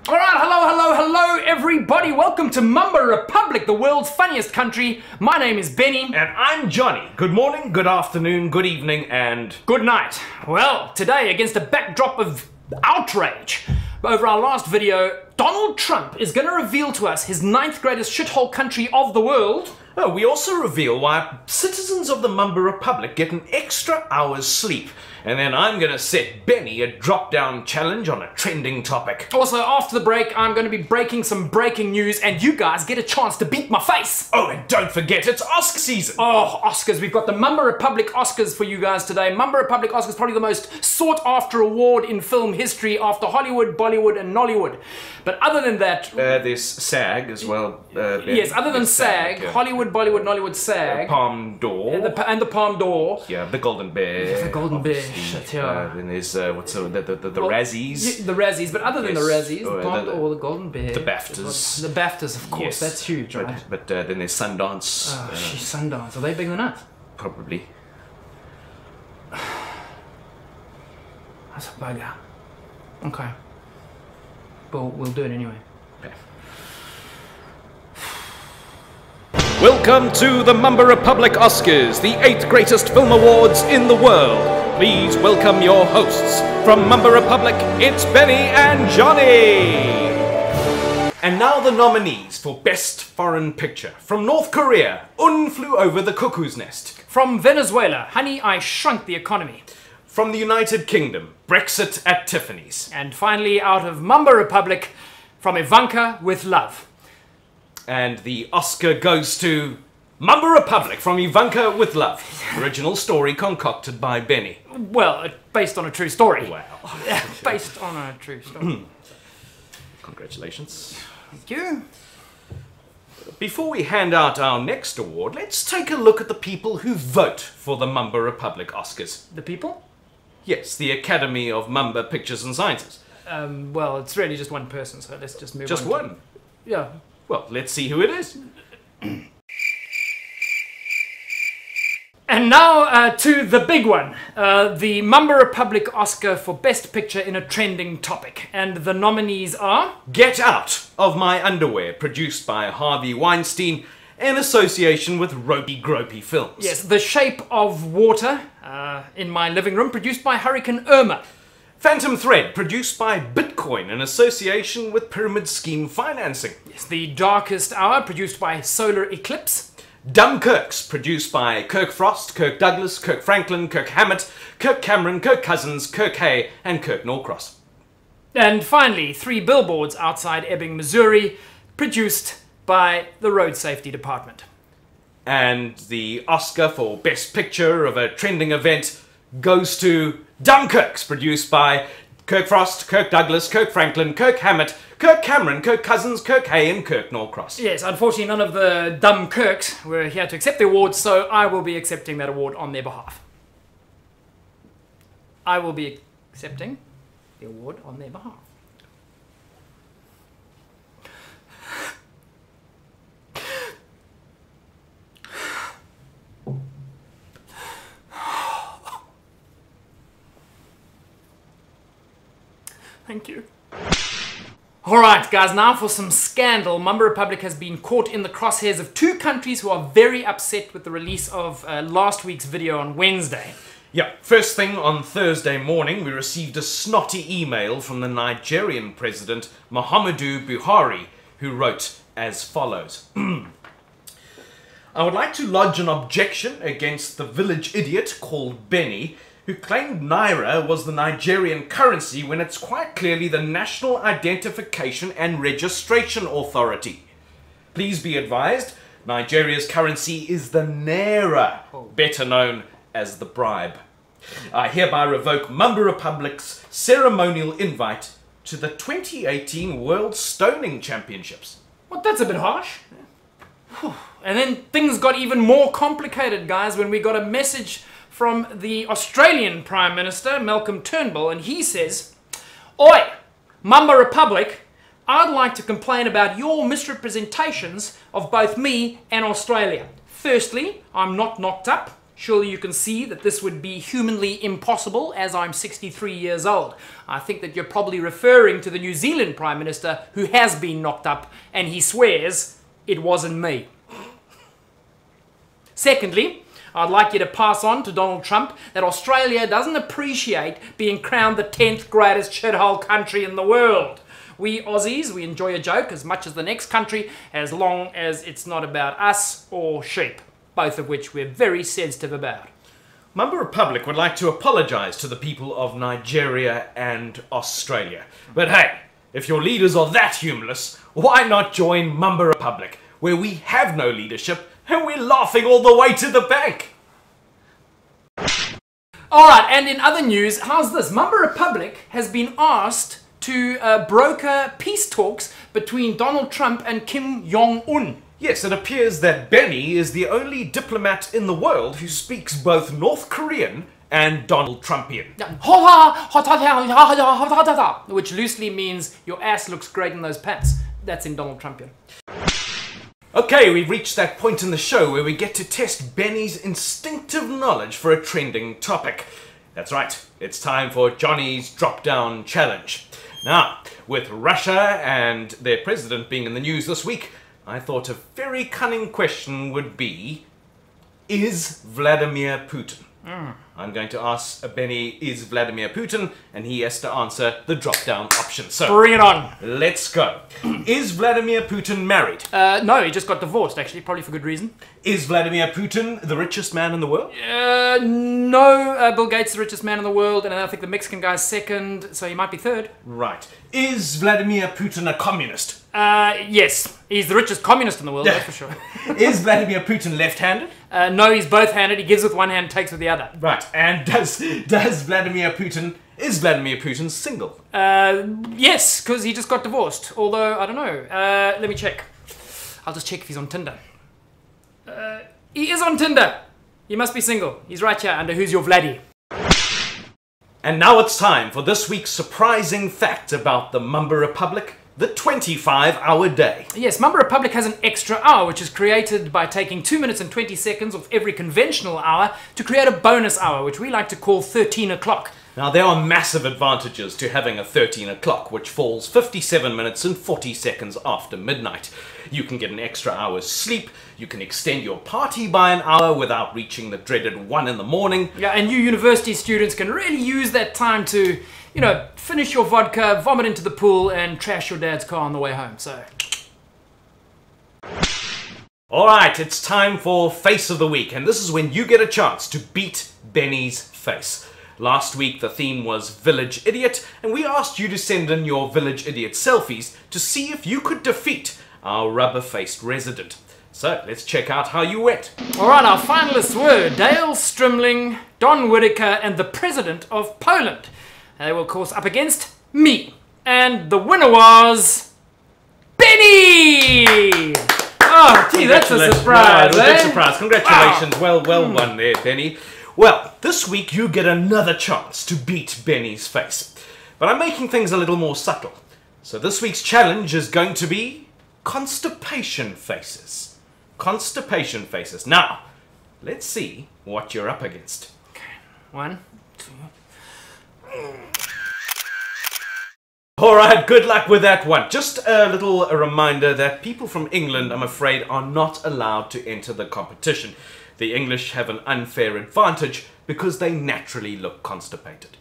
Alright, hello everybody, welcome to MAMBA REPUBLIC, the world's funniest country. My name is Benny. And I'm Johnny. Good morning, good afternoon, good evening, and good night. Well, today, against a backdrop of outrage over our last video, Donald Trump is going to reveal to us his 9th greatest shithole country of the world. Oh, we also reveal why citizens of the MAMBA REPUBLIC get an extra hour's sleep. And then I'm gonna set Benny a drop-down challenge on a trending topic. Also, after the break, I'm gonna be breaking some breaking news and you guys get a chance to beat my face. Oh, and don't forget, it's Oscar season. Oh, Oscars. We've got the MAMBA REPUBLIC Oscars for you guys today. MAMBA REPUBLIc Oscars, probably the most sought-after award in film history after Hollywood, Bollywood, and Nollywood. But other than that... there's SAG as well. Yes, other than SAG, Hollywood, Bollywood, Nollywood, SAG. Palme d'Or. And the Palme d'Or. Yeah, the Golden Bear. The Golden Bear. Shit, yeah. Then there's the Razzies. Yeah, the Razzies, but other than the Razzies, the Palme d'Or, the Golden Bear. The BAFTAs. The BAFTAs, of course, yes. That's huge, right? But then there's Sundance. Oh, Sundance. Are they bigger than us? Probably. That's a bugger. Okay. But we'll do it anyway. Okay. Welcome to the MAMBA REPUBLIC Oscars, the 8th greatest film awards in the world. Please welcome your hosts. From MAMBA REPUBLIC, it's Benny and Johnny. And now the nominees for Best Foreign Picture. From North Korea, Un Flew Over the Cuckoo's Nest. From Venezuela, Honey, I Shrunk the Economy. From the United Kingdom, Brexit at Tiffany's. And finally, out of MAMBA REPUBLIC, from Ivanka with Love. And the Oscar goes to MAMBA REPUBLIC from Ivanka with Love. Original story concocted by Benny. Well, based on a true story. Wow. Based on a true story. Congratulations. Thank you. Before we hand out our next award, let's take a look at the people who vote for the MAMBA REPUBLIC Oscars. The people? Yes, the Academy of MAMBA Pictures and Sciences. Well, it's really just one person, so let's just move on. Just one? Yeah. Well, let's see who it is. And now to the big one, the MAMBA REPUBLIC Oscar for Best Picture in a Trending Topic. And the nominees are... Get Out of My Underwear, produced by Harvey Weinstein in association with Ropey Gropey Films. Yes, The Shape of Water, in my living room, produced by Hurricane Irma. Phantom Thread, produced by Bitcoin in association with Pyramid Scheme Financing. Yes, The Darkest Hour, produced by Solar Eclipse. Dunkirks, produced by Kirk Frost, Kirk Douglas, Kirk Franklin, Kirk Hammett, Kirk Cameron, Kirk Cousins, Kirk Hay, and Kirk Norcross. And finally, 3 Billboards Outside Ebbing, Missouri, produced by the Road Safety Department. And the Oscar for Best Picture of a Trending Event goes to Dunkirks, produced by Kirk Frost, Kirk Douglas, Kirk Franklin, Kirk Hammett, Kirk Cameron, Kirk Cousins, Kirk Hay, and Kirk Norcross. Yes, unfortunately none of the dumb Kirks were here to accept the award, so I will be accepting that award on their behalf. I will be accepting the award on their behalf. Thank you. Alright guys, now for some scandal. MAMBA REPUBLIC has been caught in the crosshairs of 2 countries who are very upset with the release of last week's video on Wednesday. Yeah, first thing on Thursday morning, we received a snotty email from the Nigerian president, Muhammadu Buhari, who wrote as follows. I would like to lodge an objection against the village idiot called Benny, who claimed Naira was the Nigerian currency when it's quite clearly the National Identification and Registration Authority. Please be advised, Nigeria's currency is the Naira, better known as the bribe. I hereby revoke MAMBA REPUBLIC's ceremonial invite to the 2018 World Stoning Championships. Well, that's a bit harsh. And then things got even more complicated, guys, when we got a message from the Australian Prime Minister, Malcolm Turnbull, and he says, Oi, MAMBA REPUBLIC, I'd like to complain about your misrepresentations of both me and Australia. Firstly, I'm not knocked up. Surely you can see that this would be humanly impossible, as I'm 63 years old. I think that you're probably referring to the New Zealand Prime Minister who has been knocked up, and he swears it wasn't me. Secondly, I'd like you to pass on to Donald Trump that Australia doesn't appreciate being crowned the 10th greatest shithole country in the world. We Aussies, we enjoy a joke as much as the next country, as long as it's not about us or sheep, both of which we're very sensitive about. MAMBA Republic would like to apologise to the people of Nigeria and Australia. But hey, if your leaders are that humorless, why not join MAMBA Republic, where we have no leadership and we're laughing all the way to the bank? Alright, and in other news, how's this? MAMBA Republic has been asked to broker peace talks between Donald Trump and Kim Jong-un. Yes, it appears that Benny is the only diplomat in the world who speaks both North Korean and Donald Trumpian. Which loosely means your ass looks great in those pants. That's in Donald Trumpian. Okay, we've reached that point in the show where we get to test Benny's instinctive knowledge for a trending topic. That's right, it's time for Johnny's Drop-Down Challenge. Now, with Russia and their president being in the news this week, I thought a very cunning question would be, is Vladimir Putin? I'm going to ask Benny, is Vladimir Putin? And he has to answer the drop-down option. So, bring it on. Let's go. Is Vladimir Putin married? No, he just got divorced, actually, probably for good reason. Is Vladimir Putin the richest man in the world? No, Bill Gates is the richest man in the world, and I think the Mexican guy's second, so he might be third. Right. Is Vladimir Putin a communist? Yes. He's the richest communist in the world, that's for sure. Is Vladimir Putin left-handed? No, he's both-handed. He gives with one hand, takes with the other. Right. And is Vladimir Putin single? Yes, because he just got divorced. Although, I don't know. Let me check. I'll just check if he's on Tinder. He is on Tinder. He must be single. He's right here under Who's Your Vladdy. And now it's time for this week's surprising fact about the MAMBA Republic, the 25-hour day. Yes, MAMBA Republic has an extra hour, which is created by taking 2 minutes and 20 seconds of every conventional hour to create a bonus hour, which we like to call 13 o'clock. Now, there are massive advantages to having a 13 o'clock, which falls 57 minutes and 40 seconds after midnight. You can get an extra hour's sleep, you can extend your party by an hour without reaching the dreaded 1 in the morning. Yeah, and you university students can really use that time to, you know, finish your vodka, vomit into the pool, and trash your dad's car on the way home, so... Alright, it's time for Face of the Week, and this is when you get a chance to beat Benny's face. Last week the theme was Village Idiot, and we asked you to send in your Village Idiot selfies to see if you could defeat our rubber-faced resident. So, let's check out how you went. Alright, our finalists were Dale Strimling, Don Whittaker, and the President of Poland. They were, of course, up against me. And the winner was... Benny! Oh, gee, that's a surprise, Big surprise. Congratulations. Wow. Well won there, Benny. Well, this week you get another chance to beat Benny's face. But I'm making things a little more subtle. So this week's challenge is going to be constipation faces. Constipation faces. Now, let's see what you're up against. Okay, 1, 2... Alright, good luck with that one. Just a little reminder that people from England, I'm afraid, are not allowed to enter the competition. The English have an unfair advantage because they naturally look constipated.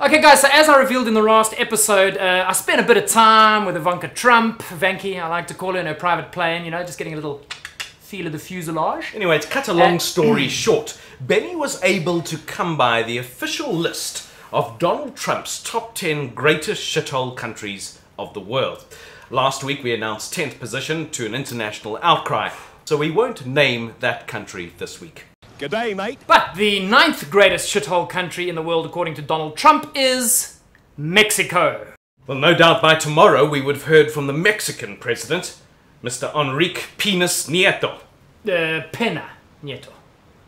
Okay guys, so as I revealed in the last episode, I spent a bit of time with Ivanka Trump, Vanky, I like to call her, in her private plane, you know, just getting a little feel of the fuselage. Anyway, to cut a long story short, Benny was able to come by the official list of Donald Trump's top 10 greatest shithole countries of the world. Last week we announced 10th position to an international outcry, so we won't name that country this week. G'day, mate. But the 9th greatest shithole country in the world, according to Donald Trump, is Mexico. Well, no doubt by tomorrow we would have heard from the Mexican president, Mr. Enrique Penis Nieto. Pena Nieto.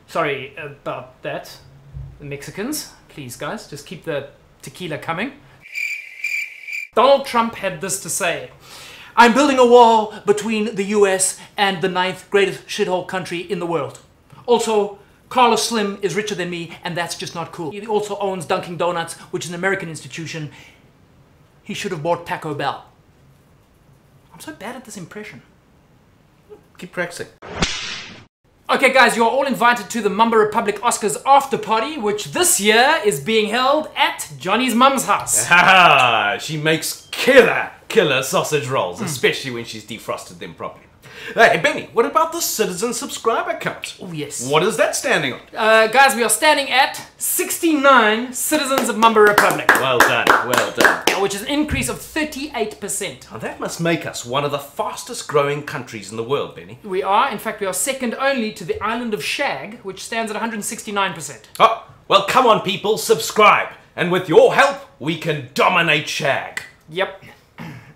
Sorry about that. The Mexicans, please guys, just keep the tequila coming. Donald Trump had this to say. I'm building a wall between the US and the 9th greatest shithole country in the world. Also, Carlos Slim is richer than me, and that's just not cool. He also owns Dunkin' Donuts, which is an American institution. He should have bought Taco Bell. I'm so bad at this impression. Keep practicing. Okay guys, you're all invited to the MAMBA REPUBLIC Oscars after party, which this year is being held at Johnny's mum's house. Ha! She makes killer sausage rolls, especially when she's defrosted them properly. Hey, Benny, what about the citizen subscriber count? Oh, yes. What is that standing on? Guys, we are standing at 69 citizens of MAMBA REPUBLIC. Well done, well done. Which is an increase of 38%. Now that must make us one of the fastest growing countries in the world, Benny. We are. In fact, we are second only to the island of Shag, which stands at 169%. Oh, well, come on, people, subscribe. And with your help, we can dominate Shag. Yep.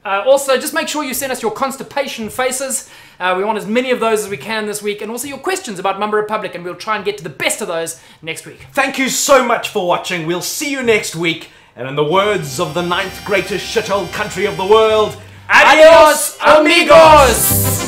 Also, just make sure you send us your constipation faces. We want as many of those as we can this week, and also your questions about MAMBA REPUBLIC, and we'll try and get to the best of those next week. Thank you so much for watching. We'll see you next week. And in the words of the 9th greatest shithole country of the world, adios, amigos!